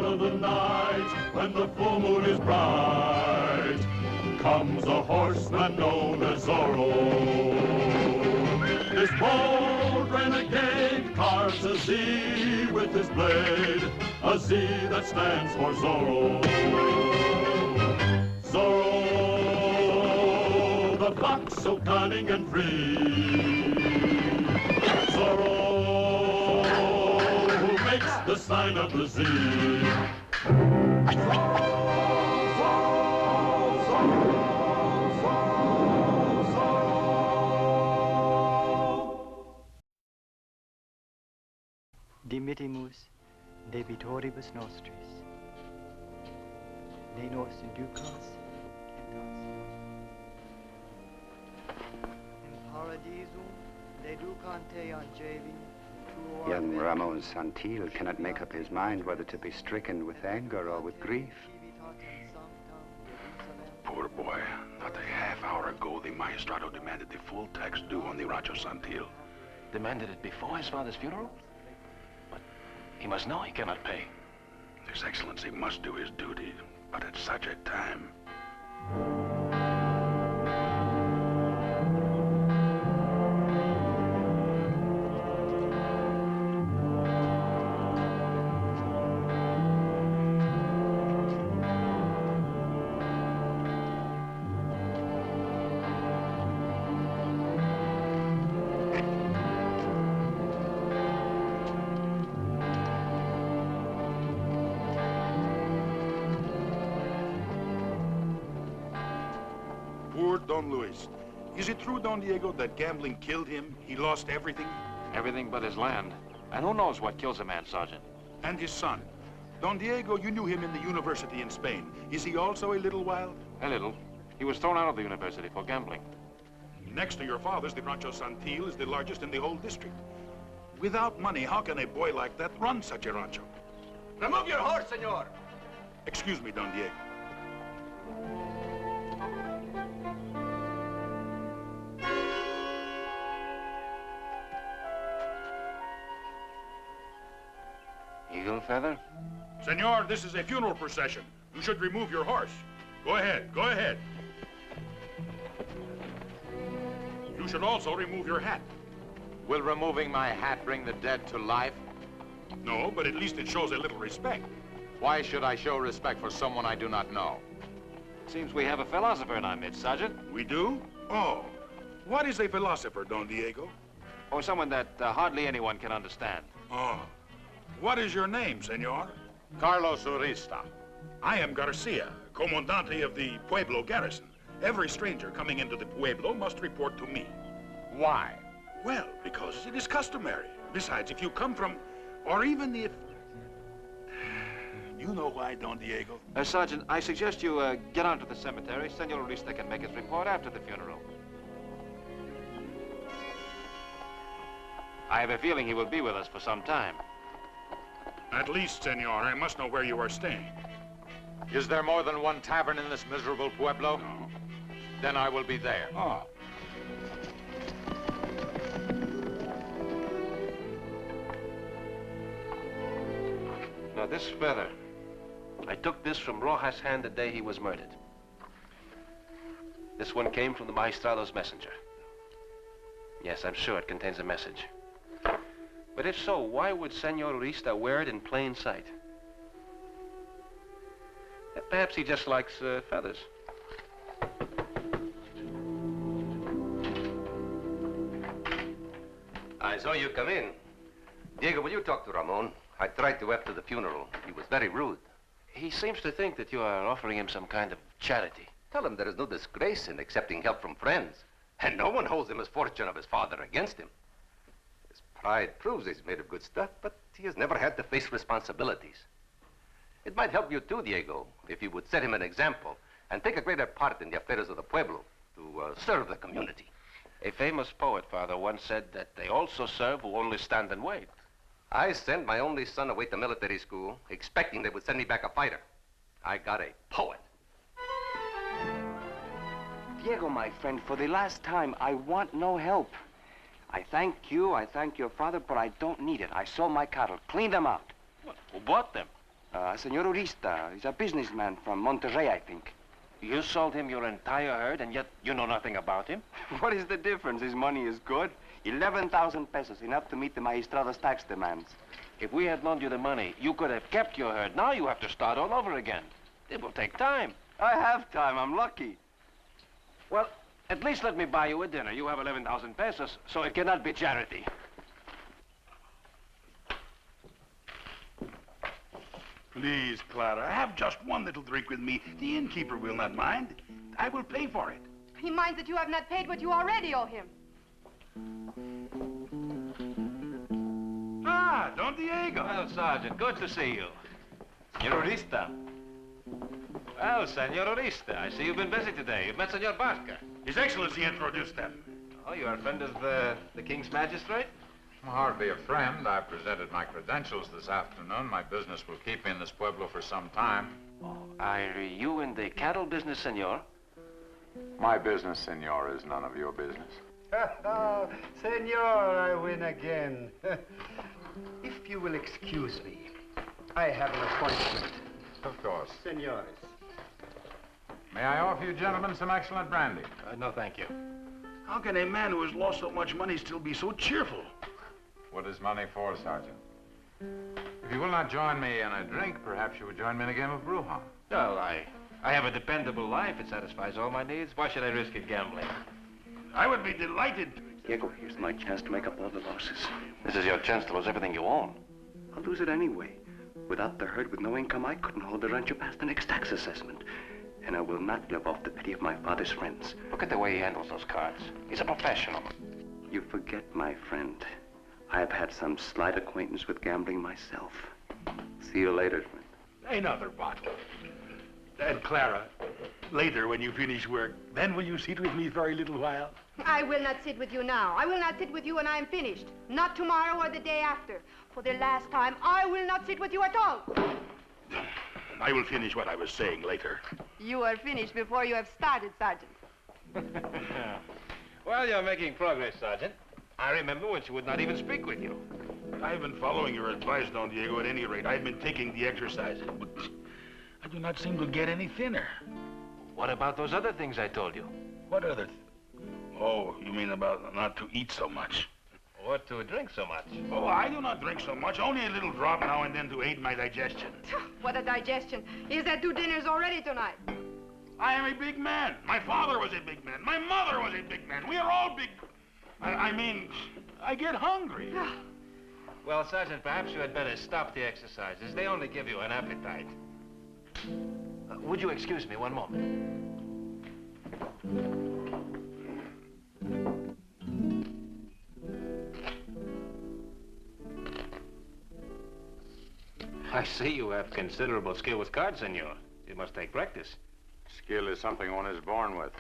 of the night, when the full moon is bright, comes a horseman known as Zorro. This bold renegade carves a Z with his blade, a Z that stands for Zorro. Zorro, the fox so cunning and free. Zorro, who makes the sign of the Z. Dimitimus debitoribus nostris, ne nos inducas tentas. In paradisum deducante angeli. Young Ramon Santil cannot make up his mind whether to be stricken with anger or with grief. Poor boy. Not a half hour ago, the Maestrado demanded the full tax due on the Rancho Santil. Demanded it before his father's funeral? But he must know he cannot pay. His Excellency must do his duty, but at such a time. Don Luis. Is it true, Don Diego, that gambling killed him? He lost everything? Everything but his land. And who knows what kills a man, Sergeant? And his son. Don Diego, you knew him in the university in Spain. Is he also a little wild? A little. He was thrown out of the university for gambling. Next to your father's, the Rancho Santil is the largest in the whole district. Without money, how can a boy like that run such a rancho? Remove your horse, senor. Excuse me, Don Diego. Eagle feather? Senor, this is a funeral procession. You should remove your horse. Go ahead, go ahead. You should also remove your hat. Will removing my hat bring the dead to life? No, but at least it shows a little respect. Why should I show respect for someone I do not know? Seems we have a philosopher in our midst, Sergeant. We do? Oh. What is a philosopher, Don Diego? Or someone that hardly anyone can understand. Oh. What is your name, senor? Carlos Urista. I am Garcia, comandante of the Pueblo garrison. Every stranger coming into the Pueblo must report to me. Why? Well, because it is customary. Besides, if you come from, or even if... You know why, Don Diego? Sergeant, I suggest you get on to the cemetery. Senor Urista can make his report after the funeral. I have a feeling he will be with us for some time. At least, senor, I must know where you are staying. Is there more than one tavern in this miserable pueblo? No. Then I will be there. Oh. Now, this feather, I took this from Rojas' hand the day he was murdered. This one came from the Maestrado's messenger. Yes, I'm sure it contains a message. But if so, why would Senor Urista wear it in plain sight? Perhaps he just likes feathers. I saw you come in. Diego, will you talk to Ramon? I tried to after the funeral. He was very rude. He seems to think that you are offering him some kind of charity. Tell him there is no disgrace in accepting help from friends. And no one holds the misfortune of his father against him. His pride proves he's made of good stuff, but he has never had to face responsibilities. It might help you too, Diego, if you would set him an example and take a greater part in the affairs of the pueblo to serve the community. A famous poet, Father, once said that they also serve who only stand and wait. I sent my only son away to military school, expecting they would send me back a fighter. I got a poet. Diego, my friend, for the last time, I want no help. I thank you, I thank your father, but I don't need it. I sold my cattle, cleaned them out. What? Who bought them? Senor Urista. He's a businessman from Monterrey, I think. You sold him your entire herd, and yet you know nothing about him? What is the difference? His money is good. 11,000 pesos, enough to meet the magistrado's tax demands. If we had loaned you the money, you could have kept your herd. Now you have to start all over again. It will take time. I have time. I'm lucky. Well, at least let me buy you a dinner. You have 11,000 pesos, so it cannot be charity. Please, Clara, have just one little drink with me. The innkeeper will not mind. I will pay for it. He minds that you have not paid what you already owe him. Ah, Don Diego. Well, Sergeant, good to see you. Senor Urista. Well, Senor Urista, I see you've been busy today. You've met Senor Barca. His Excellency introduced them. Oh, you are a friend of the King's Magistrate? Hardly a friend. I presented my credentials this afternoon. My business will keep me in this pueblo for some time. Oh, are you in the cattle business, senor? My business, senor, is none of your business. Senor, I win again. If you will excuse me, I have an appointment. Of course. Senores. May I offer you gentlemen some excellent brandy? No, thank you. How can a man who has lost so much money still be so cheerful? What is money for, Sergeant? If you will not join me in a drink, perhaps you would join me in a game of Bruja. Well, I have a dependable life. It satisfies all my needs. Why should I risk it gambling? I would be delighted. Diego, here's my chance to make up all the losses. This is your chance to lose everything you own. I'll lose it anyway. Without the herd, with no income, I couldn't hold the rancho past the next tax assessment. And I will not live off the pity of my father's friends. Look at the way he handles those cards. He's a professional. You forget, my friend. I have had some slight acquaintance with gambling myself. See you later, friend. Another bottle. And Clara, later when you finish work, then will you sit with me for a little while? I will not sit with you now. I will not sit with you when I am finished. Not tomorrow or the day after. For the last time, I will not sit with you at all. I will finish what I was saying later. You are finished before you have started, Sergeant. Well, you're making progress, Sergeant. I remember when she would not even speak with you. I've been following your advice, Don Diego, at any rate. I've been taking the exercises, but I do not seem to get any thinner. What about those other things I told you? What other Oh, you mean about not to eat so much? Or to drink so much? Oh, I do not drink so much. Only a little drop now and then to aid my digestion. What a digestion. He has had 2 dinners already tonight. I am a big man. My father was a big man. My mother was a big man. We are all big... I mean, I get hungry. Well, Sergeant, perhaps you had better stop the exercises. They only give you an appetite. Would you excuse me one moment? I see you have considerable skill with cards, senor. You must take practice. Skill is something one is born with.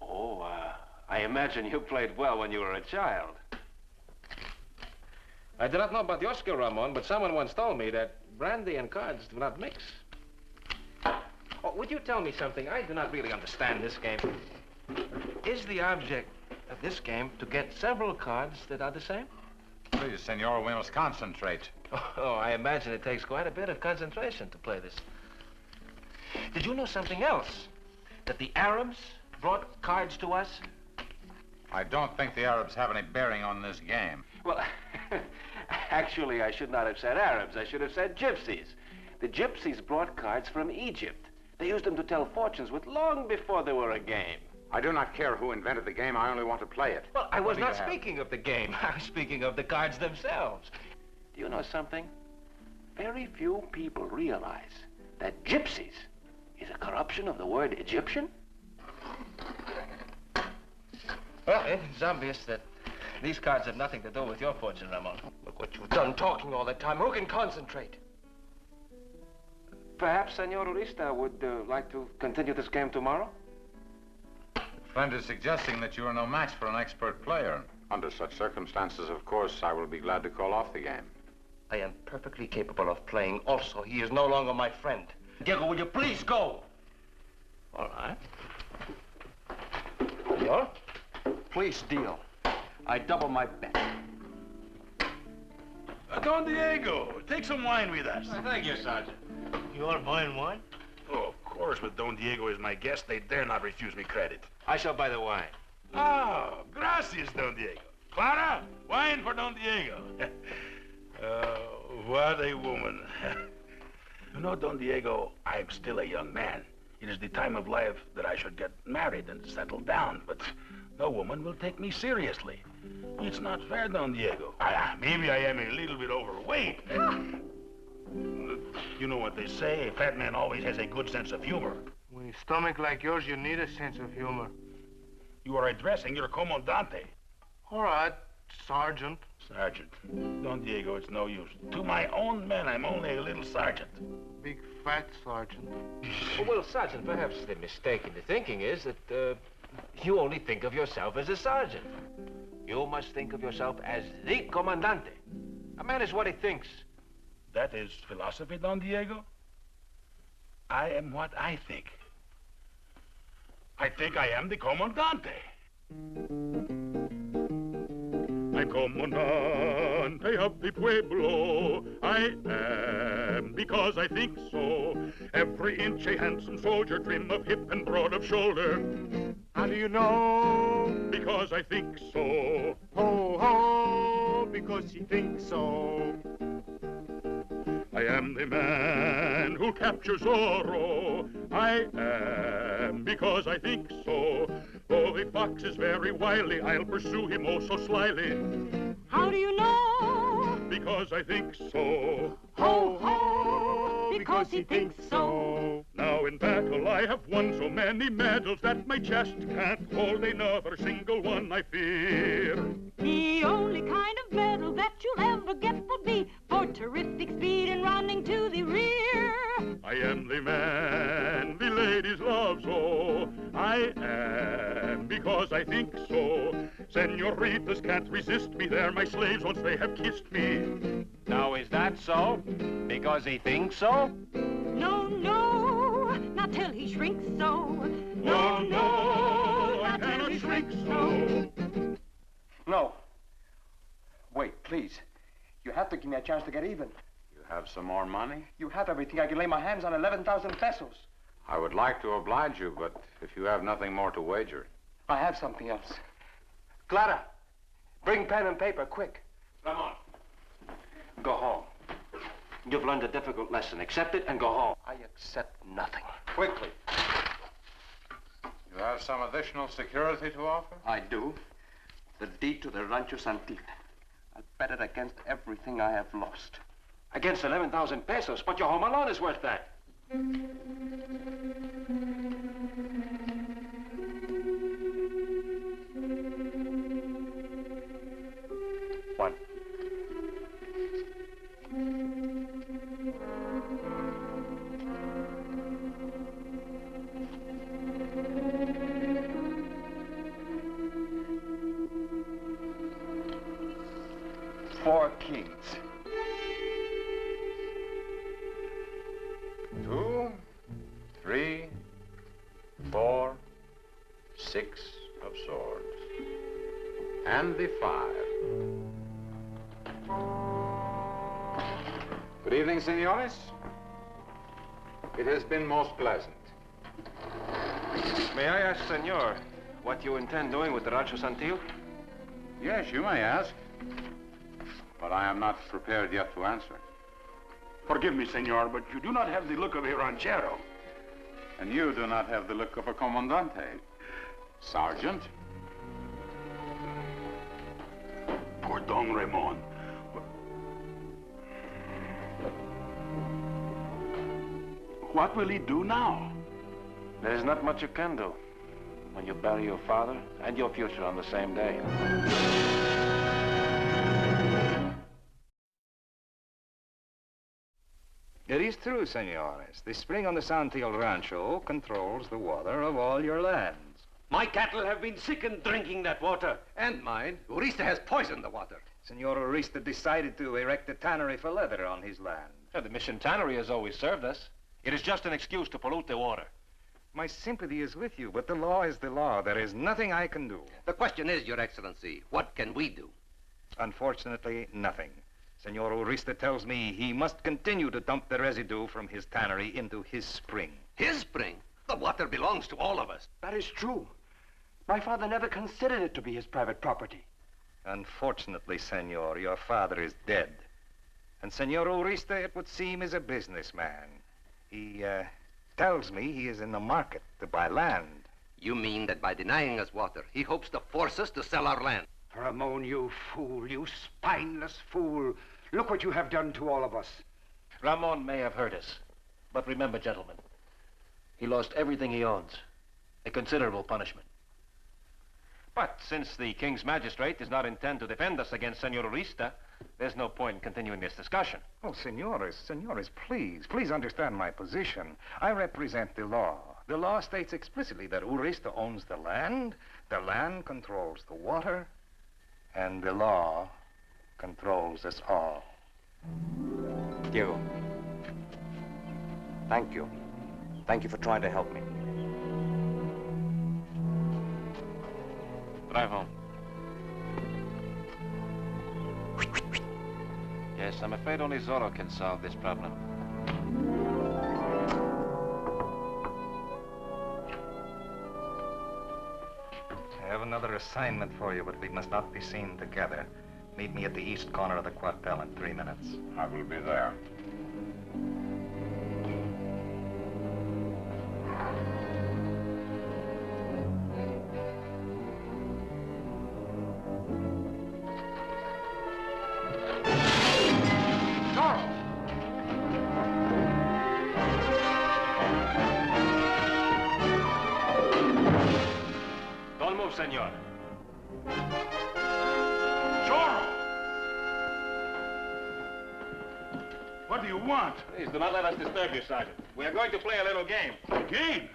Oh, I imagine you played well when you were a child. I do not know about your skill, Ramon, but someone once told me that brandy and cards do not mix. Oh, would you tell me something? I do not really understand this game. Is the object of this game to get several cards that are the same? Please, senor, we must concentrate. Oh, I imagine it takes quite a bit of concentration to play this. Did you know something else? That the Arabs brought cards to us? I don't think the Arabs have any bearing on this game. Well, actually, I should not have said Arabs. I should have said gypsies. The gypsies brought cards from Egypt. They used them to tell fortunes with long before they were a game. I do not care who invented the game. I only want to play it. Well, I was not speaking of the game. I was speaking of the cards themselves. Do you know something? Very few people realize that gypsies is a corruption of the word Egyptian. Well, it's obvious that these cards have nothing to do with your fortune, Ramon. Look what you've done talking all the time. Who can concentrate? Perhaps Senor Urista would like to continue this game tomorrow? A friend is suggesting that you are no match for an expert player. Under such circumstances, of course, I will be glad to call off the game. I am perfectly capable of playing also. He is no longer my friend. Diego, will you please go? All right. Don Diego, take some wine with us. Thank you, Sergeant. You are buying wine? Oh, of course, but Don Diego is my guest. They dare not refuse me credit. I shall buy the wine. Oh, gracias, Don Diego. Clara, wine for Don Diego. What a woman. You know, Don Diego, I'm still a young man. It is the time of life that I should get married and settle down, but no woman will take me seriously. It's not fair, Don Diego. Maybe I am a little bit overweight. You know what they say, a fat man always has a good sense of humor. With a stomach like yours, you need a sense of humor. You are addressing your comandante. All right, Sergeant. Sergeant. Don Diego, it's no use. To my own men, I'm only a little sergeant. Big fat sergeant. Well, Sergeant, perhaps the mistake in the thinking is that you only think of yourself as a sergeant. You must think of yourself as the comandante. A man is what he thinks. That is philosophy, Don Diego? I am what I think. I think I am the comandante. I'm comandante of the pueblo. I am because I think so. Every inch a handsome soldier, trim of hip and broad of shoulder. How do you know? Because I think so. Ho, ho, because he thinks so. I am the man who captures Zorro. I am because I think so. Though the fox is very wily, I'll pursue him oh so slyly. How do you know? Because I think so. Ho, ho, because he thinks so. Now in battle I have won so many medals that my chest can't hold another single one, I fear. The only kind of medal that you'll ever get will be for terrific speed and running to the rear. I am the man the ladies love so. I am because I think so. Senoritas can't resist me, they're my slaves once they have kissed me. Now, is that so? Because he thinks so? No, no, not till he shrinks so. No, no, I cannot shrink so. No. Wait, please. You have to give me a chance to get even. You have some more money? You have everything. I can lay my hands on 11,000 pesos. I would like to oblige you, but if you have nothing more to wager. I have something else. Clara, bring pen and paper, quick. Ramon, go home. You've learned a difficult lesson. Accept it and go home. I accept nothing. Quickly. You have some additional security to offer? I do. The deed to the Rancho Santil. I'll bet it against everything I have lost. Against 11,000 pesos, but your home alone is worth that. One. Four kings. 2, 3, 4, 6 of swords. And the 5. Good evening, senores. It has been most pleasant. May I ask, senor, what you intend doing with the Rancho Santil? Yes, you may ask. But I am not prepared yet to answer. Forgive me, senor, but you do not have the look of a ranchero. And you do not have the look of a comandante. Sergeant. Poor Don Ramon. What will he do now? There is not much you can do when you bury your father and your future on the same day. It is true, senores. The spring on the Santil Rancho controls the water of all your lands. My cattle have been sick and drinking that water. And mine. Urista has poisoned the water. Senor Urista decided to erect a tannery for leather on his land. The mission tannery has always served us. It is just an excuse to pollute the water. My sympathy is with you, but the law is the law. There is nothing I can do. The question is, Your Excellency, what can we do? Unfortunately, nothing. Senor Urista tells me he must continue to dump the residue from his tannery into his spring. His spring? The water belongs to all of us. That is true. My father never considered it to be his private property. Unfortunately, senor, your father is dead. And Senor Urista, it would seem, is a businessman. He tells me he is in the market to buy land. You mean that by denying us water, he hopes to force us to sell our land? Ramon, you fool, you spineless fool. Look what you have done to all of us. Ramon may have hurt us. But remember, gentlemen, he lost everything he owns. A considerable punishment. But since the King's magistrate does not intend to defend us against Senor Urista, there's no point in continuing this discussion. Oh, senores, please understand my position. I represent the law. The law states explicitly that Urista owns the land controls the water, and the law controls us all. Diego. Thank you. Thank you for trying to help me. Drive home. Yes, I'm afraid only Zorro can solve this problem. I have another assignment for you, but we must not be seen together. Meet me at the east corner of the quartel in 3 minutes. I will be there. Don't move, senor. Zorro! What do you want? Please, do not let us disturb you, Sergeant. We are going to play a little game. Game?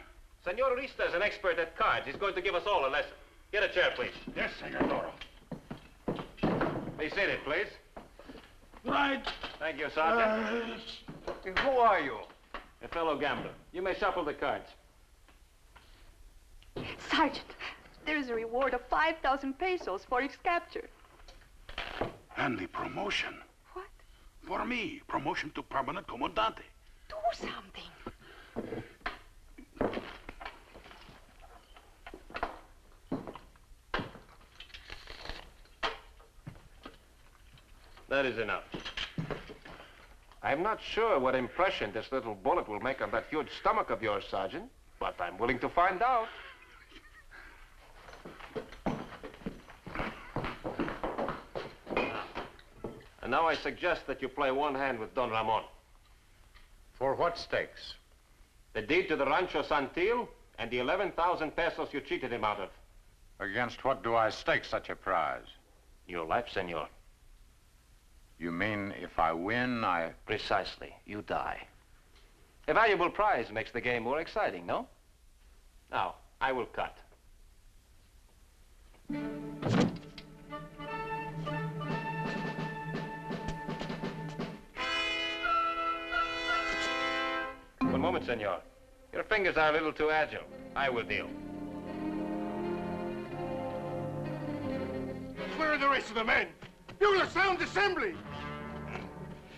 Senor Urista is an expert at cards. He's going to give us all a lesson. Get a chair, please. Yes, Senor Zorro. Be seated, please. Right. Thank you, Sergeant. Who are you? A fellow gambler. You may shuffle the cards. Sergeant, there is a reward of 5,000 pesos for his capture. And the promotion. What? For me, promotion to permanent comandante. Do something. That is enough. I'm not sure what impression this little bullet will make on that huge stomach of yours, Sergeant, but I'm willing to find out. And now I suggest that you play one hand with Don Ramon. For what stakes? The deed to the Rancho Santil and the 11,000 pesos you cheated him out of. Against what do I stake such a prize? Your life, senor. You mean if I win, I... Precisely. You die. A valuable prize makes the game more exciting, no? Now, I will cut. One moment, senor. Your fingers are a little too agile. I will deal. Where are the rest of the men? You will sound assembly!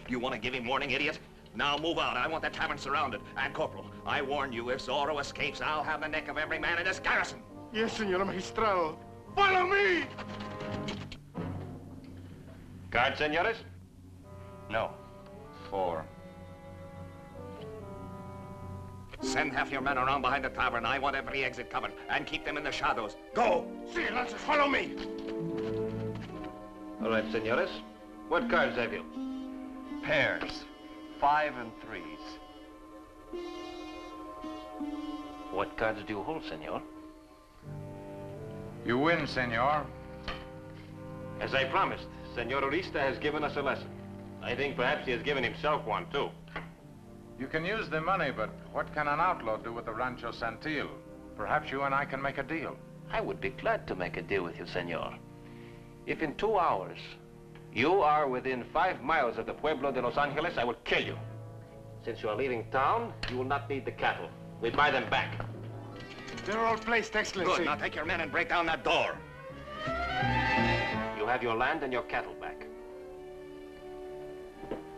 You want to give him warning, idiot? Now move out. I want the tavern surrounded. And, Corporal, I warn you, if Zorro escapes, I'll have the neck of every man in this garrison. Yes, Senor Magistral. Follow me! Cards, senores? No. 4. Send half your men around behind the tavern. I want every exit covered. And keep them in the shadows. Go! See, Lancers, follow me! All right, senores. What cards have you? Pairs. 5 and 3s. What cards do you hold, senor? You win, senor. As I promised, Senor Urista has given us a lesson. I think perhaps he has given himself one, too. You can use the money, but what can an outlaw do with the Rancho Santil? Perhaps you and I can make a deal. I would be glad to make a deal with you, senor. If in 2 hours you are within 5 miles of the Pueblo de Los Angeles, I will kill you. Since you are leaving town, you will not need the cattle. We buy them back. They're all placed, Excellency. Good. Now take your men and break down that door. You have your land and your cattle back.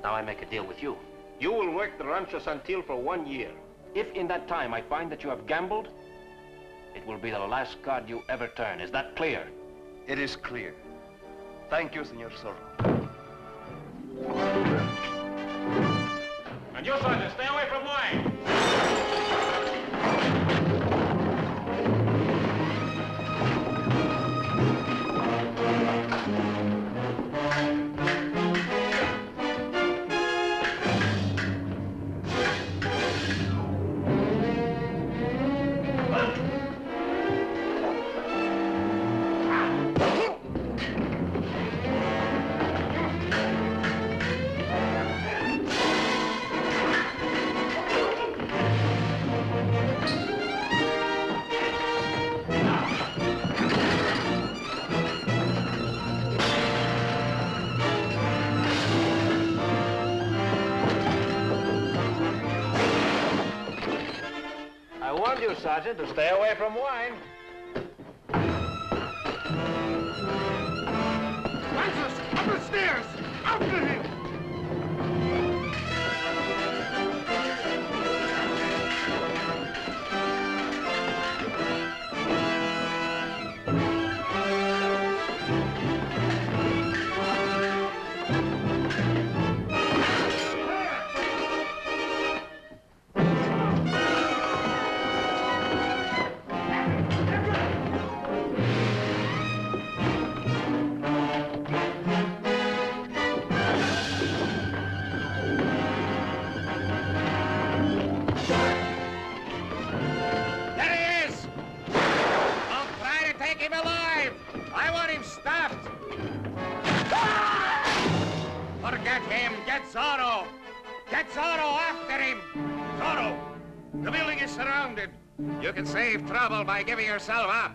Now I make a deal with you. You will work the Rancho Santil for 1 year. If in that time I find that you have gambled, it will be the last card you ever turn. Is that clear? It is clear. Thank you, Senor Zorro. And you, Sergeant, stay away from wine. I warned you, Sergeant, to stay away from wine. Francis, up the stairs! After him! Forget him! Get Zorro! Get Zorro after him! Zorro! The building is surrounded. You can save trouble by giving yourself up.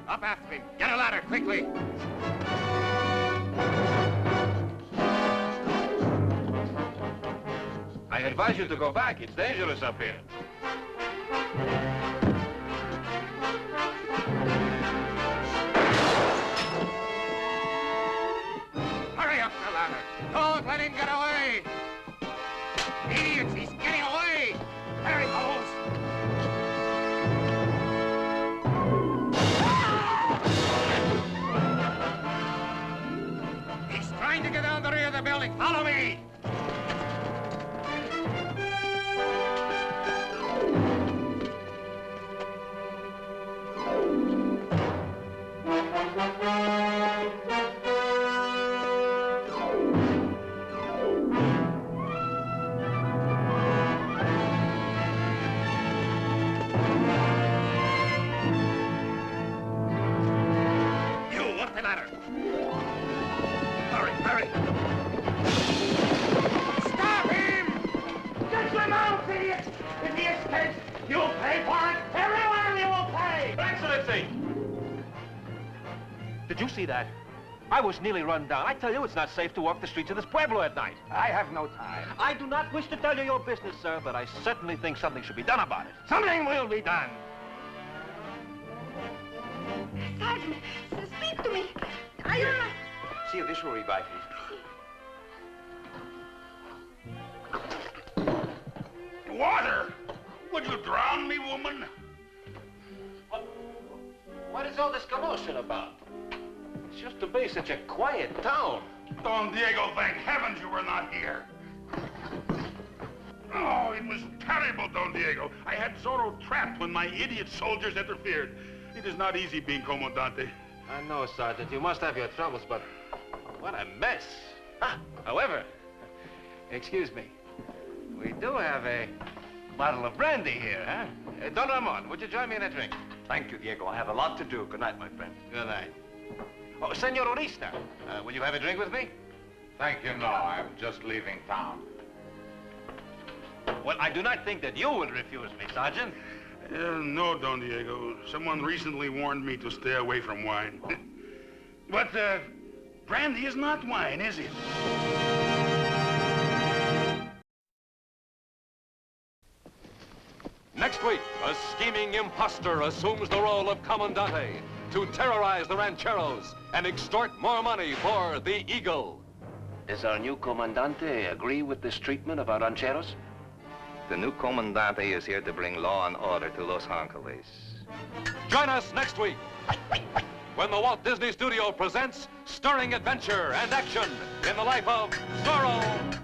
Up after him. Get a ladder, quickly. I advise you to go back. It's dangerous up here. Hurry up the ladder. Don't let him get away. Idiots, he's getting away. There he goes. He's trying to get down the rear of the building. Follow me. Did you see that? I was nearly run down. I tell you, it's not safe to walk the streets of this pueblo at night. I have no time. I do not wish to tell you your business, sir, but I certainly think something should be done about it. Something will be done. Sergeant, speak to me. I don't know. See if this will revive you. Water! Would you drown me, woman? What is all this commotion about? It's just to be such a quiet town. Don Diego, thank heavens you were not here. Oh, it was terrible, Don Diego. I had Zorro trapped when my idiot soldiers interfered. It is not easy being Comandante. I know, Sergeant. You must have your troubles, but what a mess. Ah, however, excuse me, we do have a bottle of brandy here, huh? Don Ramon, would you join me in a drink? Thank you, Diego. I have a lot to do. Good night, my friend. Good night. Oh, Senor Urista, will you have a drink with me? Thank you, no. I'm just leaving town. Well, I do not think that you will refuse me, Sergeant. No, Don Diego. Someone recently warned me to stay away from wine. But, brandy is not wine, is it? Next week, a scheming imposter assumes the role of Commandante. to terrorize the rancheros and extort more money for the Eagle. Does our new comandante agree with this treatment of our rancheros? The new comandante is here to bring law and order to Los Angeles. Join us next week when the Walt Disney Studio presents stirring adventure and action in the life of Zorro